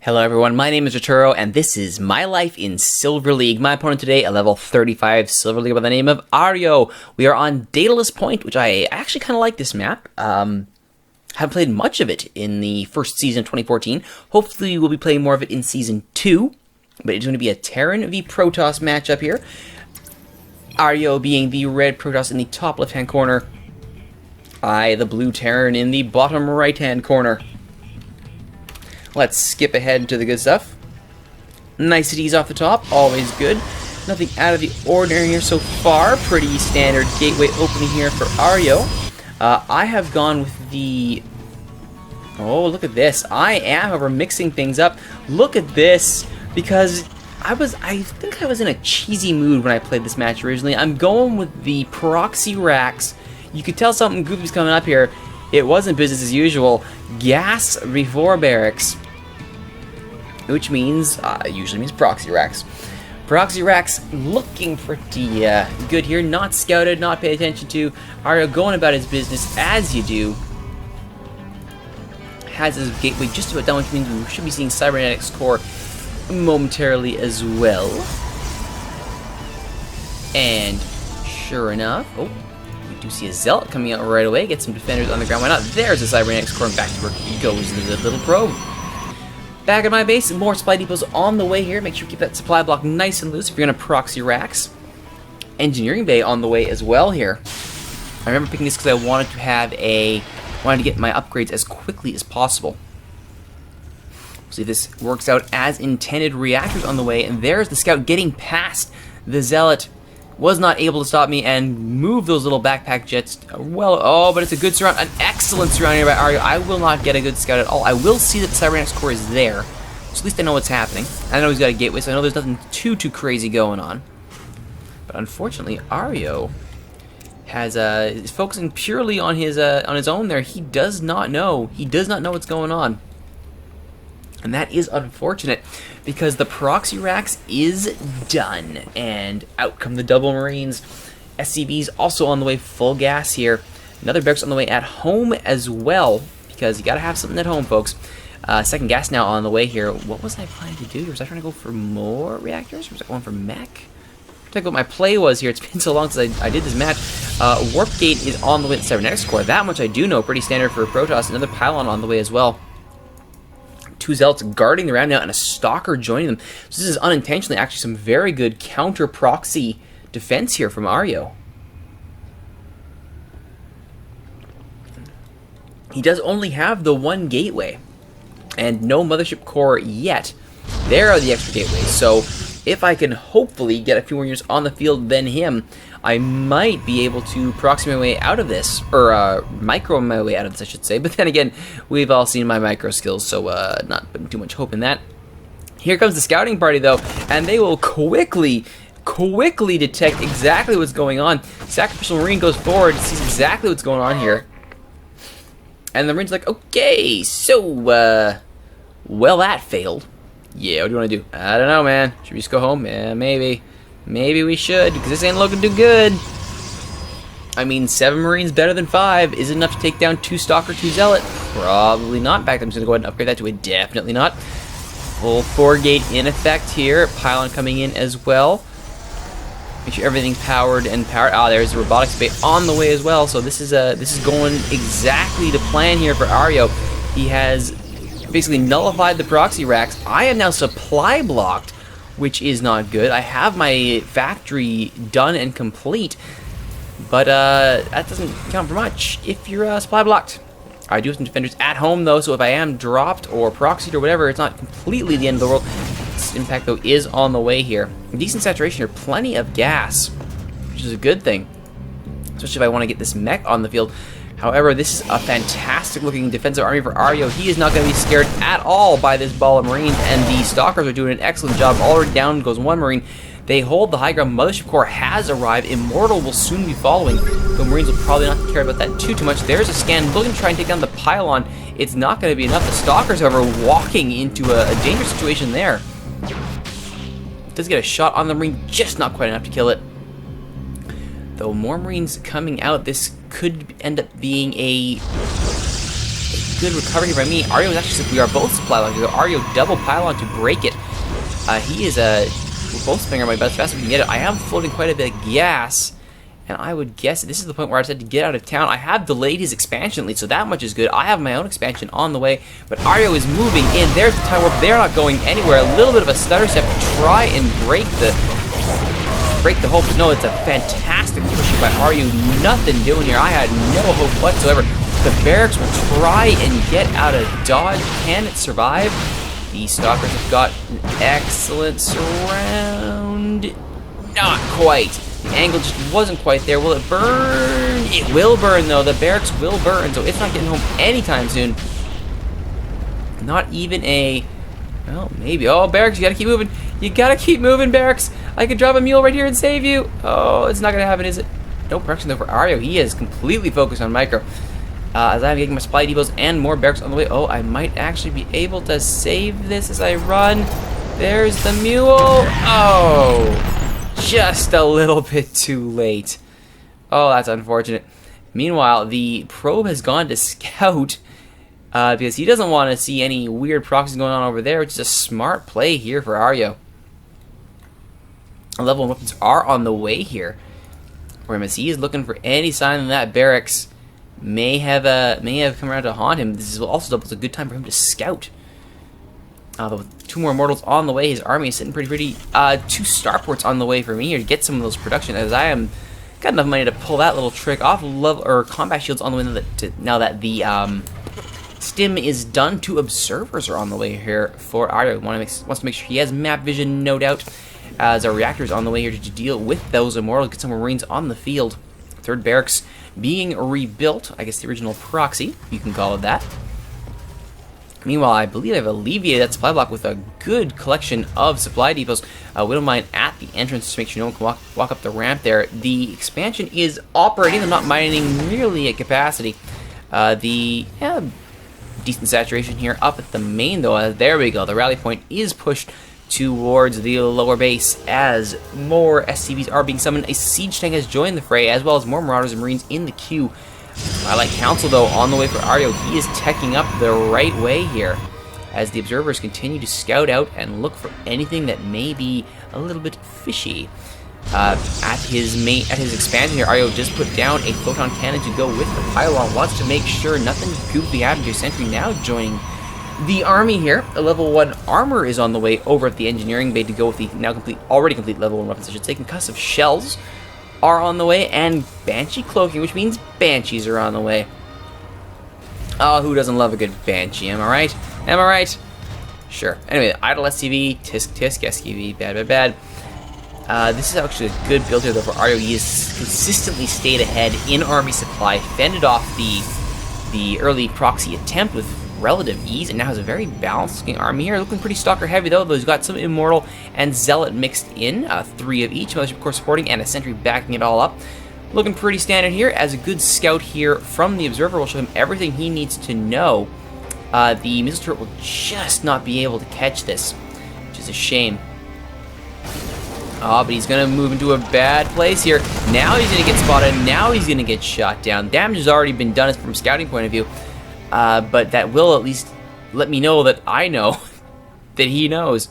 Hello everyone, my name is Rituro, and this is My Life in Silver League. My opponent today, a level 35 Silver League by the name of Ario. We are on Daedalus Point, which I actually kind of like this map. Haven't played much of it in the first season of 2014. Hopefully we'll be playing more of it in Season 2. But it's going to be a Terran v Protoss matchup here. Ario being the red Protoss in the top left-hand corner. I, the blue Terran, in the bottom right-hand corner. Let's skip ahead to the good stuff. Niceties off the top, always good. Nothing out of the ordinary here so far. Pretty standard gateway opening here for Ario. I have gone with the... Oh, look at this. I am, however, mixing things up. Look at this, because I think I was in a cheesy mood when I played this match originally. I'm going with the proxy racks. You could tell something goofy's coming up here. It wasn't business as usual. Gas before barracks, which means, usually means proxy racks. Proxy racks looking pretty good here. Not scouted, not paid attention to. Ario going about his business as you do. Has his gateway just about done, which means we should be seeing Cybernetics Core momentarily as well. And sure enough, oh, we do see a Zealot coming out right away. Get some defenders on the ground. Why not? There's a Cybernetics Core, and back to work goes the little probe. Back at my base, more supply depots on the way here. Make sure you keep that supply block nice and loose if you're going to proxy racks. Engineering bay on the way as well here. I remember picking this because I wanted to get my upgrades as quickly as possible. See if this works out as intended. Reactors on the way, and there's the scout getting past the Zealot. Was not able to stop me and move those little backpack jets. Well, oh, but it's a good surround, an excellent surround here by Ario. I will not get a good scout at all. I will see that the Cybernetics Core is there, so at least I know what's happening. I know he's got a gateway, so I know there's nothing too crazy going on. But unfortunately, Ario is focusing purely on his own there. He does not know. He does not know what's going on. And that is unfortunate, because the proxy racks is done. And out come the double Marines. SCV's also on the way, full gas here. Another barracks on the way at home as well, because you gotta have something at home, folks. Second gas now on the way here. What was I planning to do? Was I trying to go for more reactors? Or was I going for mech? I'll tell you what my play was here. It's been so long since I did this match. Warp Gate is on the way to Cybernetics Core. That much I do know. Pretty standard for Protoss. Another pylon on the way as well. Two Zealots guarding the round now, and a Stalker joining them. So this is unintentionally actually some very good counter-proxy defense here from Ario. He does only have the one gateway, and no Mothership Core yet. There are the extra gateways, so if I can hopefully get a few more units on the field than him, I might be able to proxy my way out of this, or micro my way out of this, I should say. But then again, we've all seen my micro skills, so not putting too much hope in that. Here comes the scouting party, though, and they will quickly detect exactly what's going on. Sacrificial Marine goes forward, sees exactly what's going on here. And the Marine's like, okay, so, well, that failed. Yeah, what do you want to do? I don't know, man. Should we just go home? Yeah, maybe. Maybe we should, because this ain't looking too good. I mean, 7 Marines better than 5. Is it enough to take down 2 Stalker, 2 Zealot? Probably not. In fact, I'm just going to go ahead and upgrade that to a definitely not. Full 4 gate in effect here. Pylon coming in as well. Make sure everything's powered and powered. Ah, there's the robotics bay on the way as well. So this is going exactly to plan here for Ario. He has basically nullified the proxy racks. I am now supply blocked, which is not good. I have my factory done and complete, but that doesn't count for much if you're supply blocked. I do have some defenders at home, though, so if I am dropped or proxied or whatever, it's not completely the end of the world. This impact, though, is on the way here. Decent saturation here, plenty of gas, which is a good thing, especially if I want to get this mech on the field. However, this is a fantastic-looking defensive army for Ario. He is not going to be scared at all by this ball of Marines, and the Stalkers are doing an excellent job. Already down goes 1 Marine. They hold the high ground. Mothership Core has arrived. Immortal will soon be following. The Marines will probably not care about that too much. There's a scan looking to try and take down the pylon. It's not going to be enough. The Stalkers, however, walking into a dangerous situation there. Does get a shot on the Marine, just not quite enough to kill it. Though more Marines coming out, this could end up being a good recovery here by me. Aryo is actually, we are both supply locked. Aryo double pylon to break it. He is we're both spinning my best fast we can get it. I am floating quite a bit of gas. And I would guess this is the point where I said to get out of town. I have delayed his expansion lead, so that much is good. I have my own expansion on the way, but Aryo is moving in. There's the time warp. They're not going anywhere. A little bit of a stutter step to try and break the hope. But no, it's a fantastic pushing by Aryo. Nothing doing here. I had no hope whatsoever. The barracks will try and get out of dodge. Can it survive? The stalkers have got an excellent surround. Not quite. The angle just wasn't quite there. Will it burn? It will burn, though. The barracks will burn, so it's not getting home anytime soon. Not even a... Well, maybe. Oh, barracks, you gotta keep moving. You gotta keep moving, barracks. I could drop a mule right here and save you. Oh, it's not gonna happen, is it? No production, though, for Aryo. He is completely focused on micro. As I'm getting my supply depots and more barracks on the way. Oh, I might actually be able to save this as I run. There's the mule. Oh... Just a little bit too late. Oh, that's unfortunate. Meanwhile, the probe has gone to scout because he doesn't want to see any weird proxies going on over there, which is a smart play here for Aryo. Level 1 weapons are on the way here. Whereas he is looking for any sign that barracks may have come around to haunt him. This is also a good time for him to scout. With 2 more mortals on the way, his army is sitting pretty. 2 starports on the way for me here to get some of those production, as I am got enough money to pull that little trick off. Level or combat shields on the way now that the stim is done. 2 observers are on the way here for Aryo. Wants to make sure he has map vision, no doubt. As our reactor is on the way here to deal with those immortals, get some marines on the field. 3rd barracks being rebuilt. I guess the original proxy, you can call it that. Meanwhile, I believe I've alleviated that supply block with a good collection of supply depots. Widow mine at the entrance to make sure no one can walk up the ramp there. The expansion is operating. They're not mining nearly at capacity. Decent saturation here up at the main, though. There we go. The rally point is pushed towards the lower base as more SCVs are being summoned. A siege tank has joined the fray, as well as more marauders and marines in the queue. I like Council, though, on the way for Aryo. He is teching up the right way here as the observers continue to scout out and look for anything that may be a little bit fishy. At his expansion here, Aryo just put down a photon cannon to go with the pylon. Wants to make sure nothing goofy happens to Sentry now joining the army here. A level 1 armor is on the way over at the engineering bay to go with the already complete level 1 weapons. I should say concussive shells are on the way, and Banshee cloaking, which means Banshees are on the way. Oh, who doesn't love a good Banshee, am I right? Am I right? Sure. Anyway, Idle SCV, Tisk Tisk, SCV, bad. This is actually a good build here, though, for Aryo. He has consistently stayed ahead in army supply, fended off the early proxy attempt with relative ease, and now has a very balanced looking army here. Looking pretty stalker heavy, though. He's got some Immortal and Zealot mixed in, 3 of each, Mothership, of course, supporting, and a Sentry backing it all up. Looking pretty standard here, as a good scout here from the Observer will show him everything he needs to know. The missile turret will just not be able to catch this, which is a shame. Oh, but he's going to move into a bad place here. Now he's going to get spotted. Now he's going to get shot down. Damage has already been done from a scouting point of view. But that will at least let me know that I know that he knows.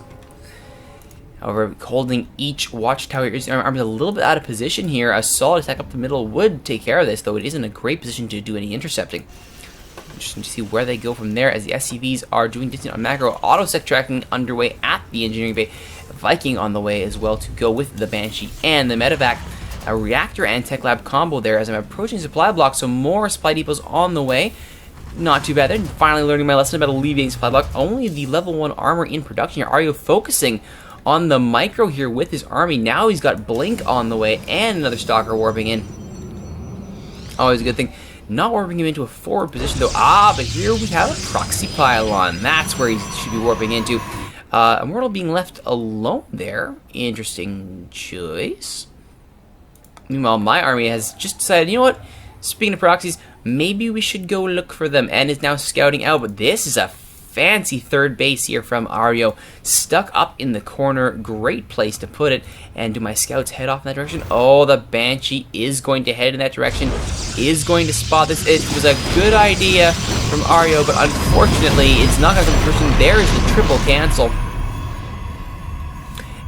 However, holding each watchtower is a little bit out of position here. A solid attack up the middle would take care of this, though it isn't a great position to do any intercepting. Interesting to see where they go from there, as the SCVs are doing distant on macro. Auto-sec tracking underway at the engineering bay. Viking on the way as well to go with the Banshee and the Medevac. A reactor and tech lab combo there as I'm approaching supply block, so more supply depots on the way. Not too bad there. Finally learning my lesson about alleviating supply block. Only the level 1 armor in production here. Aryo focusing on the micro here with his army. Now he's got Blink on the way and another Stalker warping in. Always a good thing. Not warping him into a forward position, though. But here we have a proxy pylon. That's where he should be warping into. Immortal being left alone there. Interesting choice. Meanwhile, my army has just decided, you know what? Speaking of proxies, maybe we should go look for them, and is now scouting out. But this is a fancy third base here from Ario. Stuck up in the corner. Great place to put it. And do my scouts head off in that direction? Oh, the Banshee is going to head in that direction. Is going to spot this. It was a good idea from Ario, but unfortunately, it's not going to come to fruition. There's the triple cancel.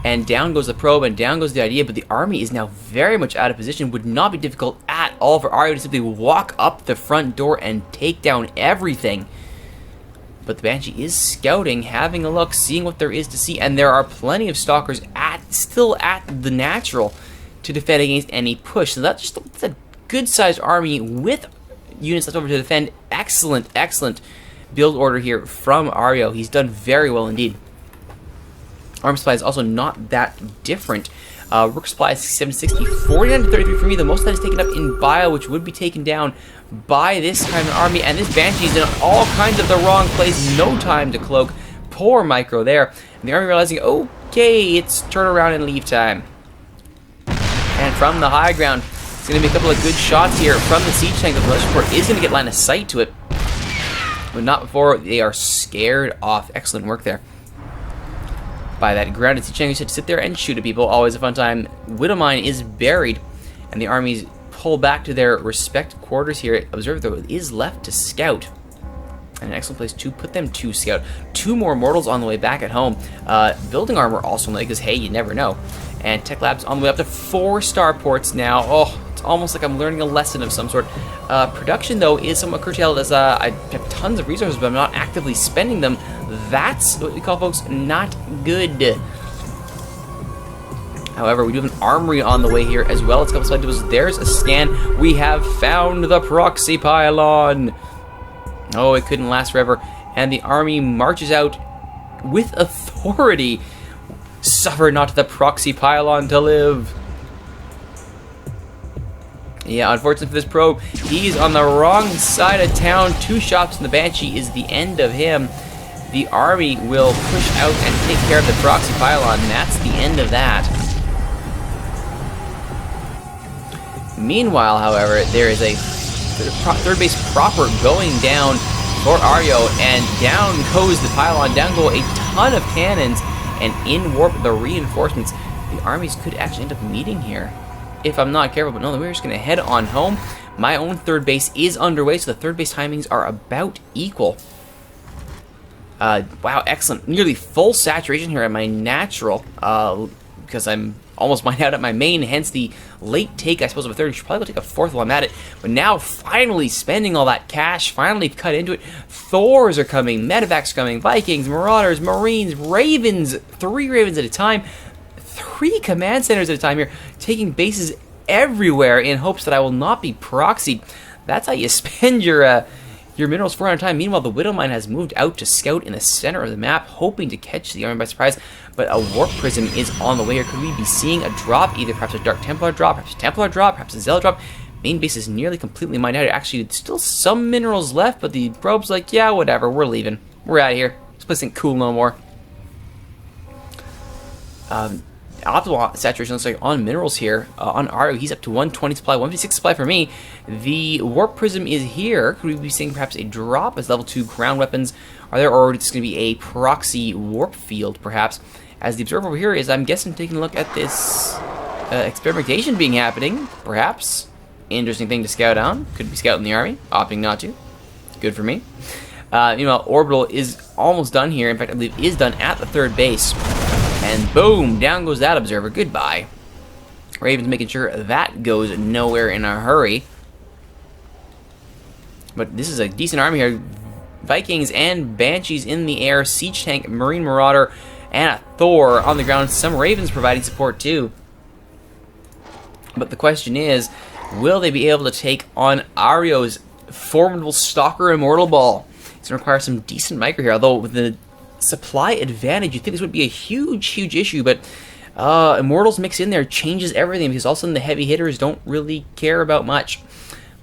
And down goes the probe, and down goes the idea, but the army is now very much out of position. Would not be difficult at all for Ario to simply walk up the front door and take down everything. But the Banshee is scouting, having a look, seeing what there is to see, and there are plenty of stalkers still at the natural to defend against any push. So that's a good-sized army with units left over to defend. Excellent, excellent build order here from Ario. He's done very well indeed. Arm supply is also not that different. Rook supply is 760, 49 to 33 for me. The most of that is taken up in bio, which would be taken down by this kind of army. And this Banshee is in all kinds of the wrong place. No time to cloak. Poor micro there. And the army realizing, okay, it's turn around and leave time. And from the high ground, it's going to be a couple of good shots here from the siege tank. The militia support is going to get line of sight to it, but not before they are scared off. Excellent work there by that grounded siege tank who said to sit there and shoot at people. Always a fun time. Widowmine is buried, and the armies pull back to their respective quarters here. Observe, though, it is left to scout. And an excellent place to put them to scout. 2 more mortals on the way back at home. Building armor also on the way, because, hey, you never know. And Tech Labs on the way up to 4 starports now. Oh, it's almost like I'm learning a lesson of some sort. Production, though, is somewhat curtailed as I have tons of resources, but I'm not actively spending them. That's what we call, folks, not good. However, we do have an armory on the way here as well. It's a couple selectables. There's a scan. We have found the proxy pylon. Oh, it couldn't last forever. And the army marches out with authority. Suffer not the proxy pylon to live. Yeah, unfortunately for this probe, he's on the wrong side of town. 2 shots and the Banshee is the end of him. The army will push out and take care of the proxy pylon, and that's the end of that. Meanwhile, however, there is a third base proper going down for Ario, and down goes the pylon, down go a ton of cannons, and in warp the reinforcements. The armies could actually end up meeting here if I'm not careful, but no, we're just going to head on home. My own third base is underway, so the third base timings are about equal. Wow, excellent. Nearly full saturation here at my natural, because I'm almost mined out at my main, hence the late take, I suppose, of a third. I should probably go take a fourth while I'm at it. But now, finally spending all that cash, finally cut into it. Thors are coming, medevacs coming, Vikings, Marauders, Marines, Ravens, 3 Ravens at a time, 3 command centers at a time here, taking bases everywhere in hopes that I will not be proxied. That's how you spend your minerals for at a time. Meanwhile, the Widowmine has moved out to scout in the center of the map, hoping to catch the army by surprise. But a Warp Prism is on the way here. Could we be seeing a drop? Either perhaps a Dark Templar drop, perhaps a Templar drop, perhaps a Zealot drop. Main base is nearly completely mined out. Actually, still some minerals left, but the probe's like, yeah, whatever, we're leaving. We're out of here. This place ain't cool no more. Optimal saturation looks like on minerals here. On Ario, he's up to 120 supply, 156 supply for me. The Warp Prism is here. Could we be seeing perhaps a drop as level 2 ground weapons are there, or it's going to be a proxy warp field, perhaps? As the observer over here is, I'm guessing, taking a look at this experimentation being happening, perhaps. Interesting thing to scout on. Could be scouting the army, opting not to. Good for me. Orbital is almost done here. In fact, I believe is done at the third base. And boom, down goes that observer. Goodbye. Ravens making sure that goes nowhere in a hurry. But this is a decent army here. Vikings and Banshees in the air. Siege tank, Marine Marauder, and a Thor on the ground. Some Ravens providing support too. But the question is, will they be able to take on Ario's formidable Stalker Immortal Ball? It's going to require some decent micro here, although with the supply advantage, you'd think this would be a huge issue, but Immortals mix in there changes everything, because all of a sudden the heavy hitters don't really care about much.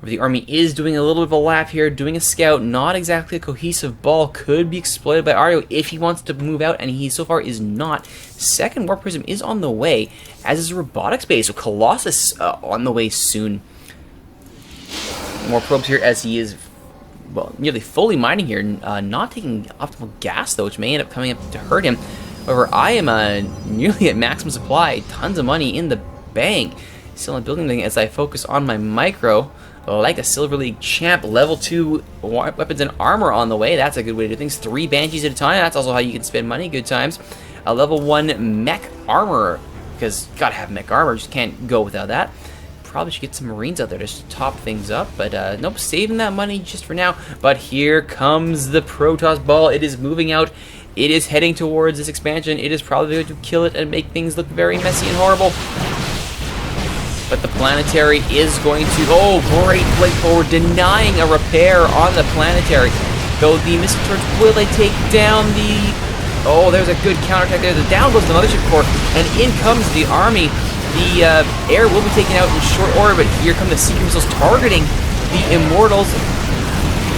The army is doing a little bit of a lap here, doing a scout, not exactly a cohesive ball, could be exploited by Ario if he wants to move out, and he so far is not. Second Warp Prism is on the way, as is a robotics base, so Colossus on the way soon. More probes here as he is well, nearly fully mining here, not taking optimal gas though, which may end up coming up to hurt him. However, I am nearly at maximum supply, tons of money in the bank. Still not building anything as I focus on my micro, like a Silver League champ. Level 2 weapons and armor on the way. That's a good way to do things. 3 banshees at a time. That's also how you can spend money. Good times. A level 1 mech armor, because you gotta have mech armor. Just can't go without that. Probably should get some marines out there to top things up, but nope, saving that money just for now. But here comes the Protoss ball. It is moving out. It is heading towards this expansion. It is probably going to kill it and make things look very messy and horrible. But the planetary is going to... Oh, great play forward, denying a repair on the planetary. Though the missile turrets, will they take down the... Oh, there's a good counterattack there. Down goes the mothership core, and in comes the army. The air will be taken out in short order, but here come the Seeker missiles targeting the Immortals.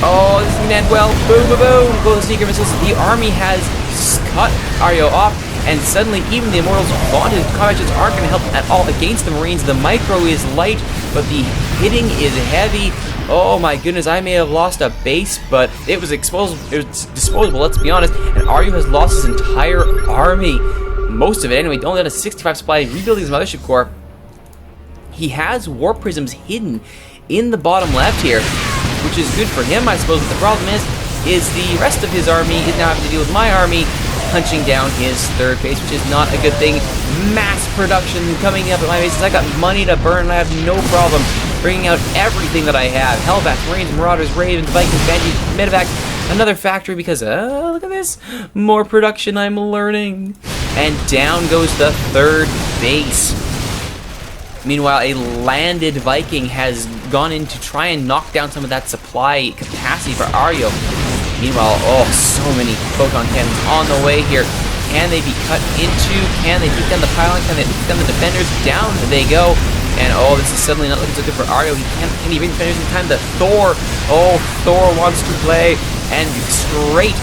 Oh, this is going to end well. Boom, boom, boom. Go the Seeker missiles. The army has cut Ario off, and suddenly even the Immortals' vaunted combat jets aren't going to help at all against the Marines. The micro is light, but the hitting is heavy. Oh my goodness, I may have lost a base, but it was disposable, let's be honest. And Ario has lost his entire army. Most of it anyway, only at a 65 supply, rebuilding his mothership core. He has warp prisms hidden in the bottom left here, which is good for him, I suppose. But the problem is the rest of his army is now having to deal with my army punching down his third base, which is not a good thing. Mass production coming up at my bases. I got money to burn, and I have no problem bringing out everything that I have. Hellbats, Marines, Marauders, Ravens, Vikings, Banshees, Medevac, another factory because, look at this. More production I'm learning. And down goes the third base. Meanwhile, a landed Viking has gone in to try and knock down some of that supply capacity for Ario. Meanwhile, oh, so many photon cannons on the way here. Can they be cut into? Can they take down the pylon? Can they take down the defenders? Down they go. And oh, this is suddenly not looking so good for Ario. Can he bring defenders in time? The Thor. Oh, Thor wants to play. And straight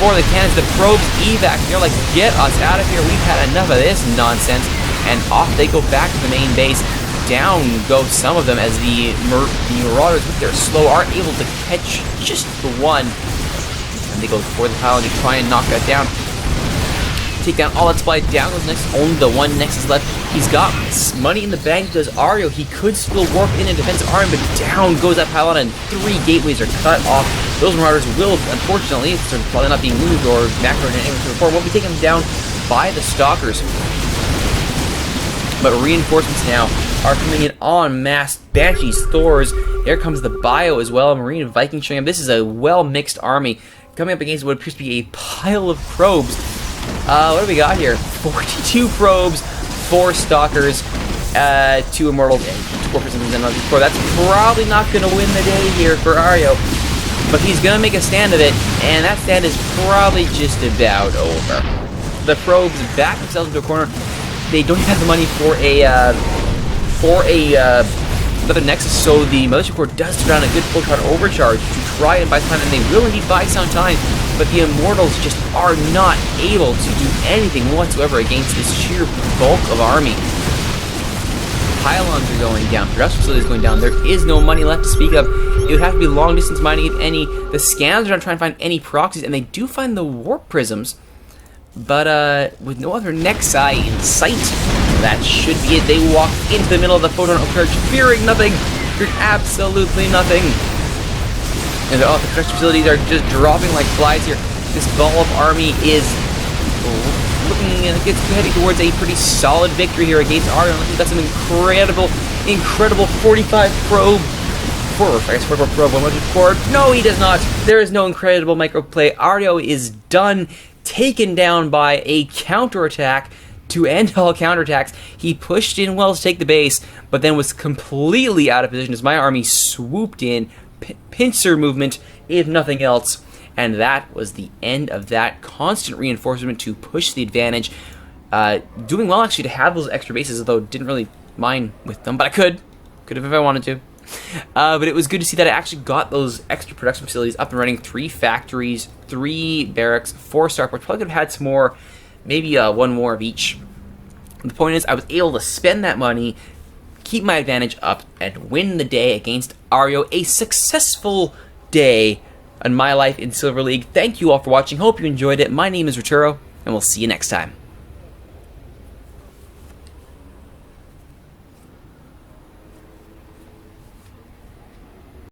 for the cannons, the probes evac. They're like, get us out of here. We've had enough of this nonsense. And off they go back to the main base. Down go some of them as the Marauders with their slow are able to catch just the one. And they go for the pylon to try and knock that down. Take down all that supply. Down goes next. Only the one Nexus left. He's got money in the bank. Does Ario? He could still warp in and defensive arm, but down goes that pylon, and 3 gateways are cut off. Those Marauders will, unfortunately, it's probably not being moved or macro in any way before, will be taken down by the Stalkers. But reinforcements now are coming in en masse. Banshees, Thors. Here comes the Bio as well. Marine and Viking showing up. This is a well-mixed army coming up against what appears to be a pile of probes. What do we got here? 42 probes, 4 Stalkers, 2 Immortals, and 4 prisms and another 4. That's probably not going to win the day here for Ario. But he's going to make a stand of it, and that stand is probably just about over. The probes back themselves into a corner. They don't even have the money for another Nexus, so the Mothership Core does turn on a good photon overcharge to try and buy time, and they will indeed buy some time, but the Immortals just are not able to do anything whatsoever against this sheer bulk of army. Pylons are going down, production facilities going down, there is no money left to speak of. It would have to be long distance mining if any. The scans are not trying to find any proxies, and they do find the warp prisms, but with no other Nexi in sight, that should be it. They walk into the middle of the photon overcharge, fearing nothing, fearing absolutely nothing. And the production facilities are just dropping like flies here. This ball of army is looking, and it's heading towards a pretty solid victory here against Ario. He's got some incredible 45 probe. I guess 44 probe, 100 core. No, he does not. There is no incredible micro play. Ario is done, taken down by a counterattack. To end all counterattacks, he pushed in well to take the base, but then was completely out of position as my army swooped in, pincer movement, if nothing else, and that was the end of that constant reinforcement to push the advantage. Doing well actually to have those extra bases, although didn't really mind with them, but I could have if I wanted to. But it was good to see that I actually got those extra production facilities up and running. 3 factories, 3 barracks, 4 starports. Probably could have had some more. Maybe 1 more of each. The point is, I was able to spend that money, keep my advantage up, and win the day against Ario. A successful day on my life in Silver League. Thank you all for watching. Hope you enjoyed it. My name is Rituro, and we'll see you next time.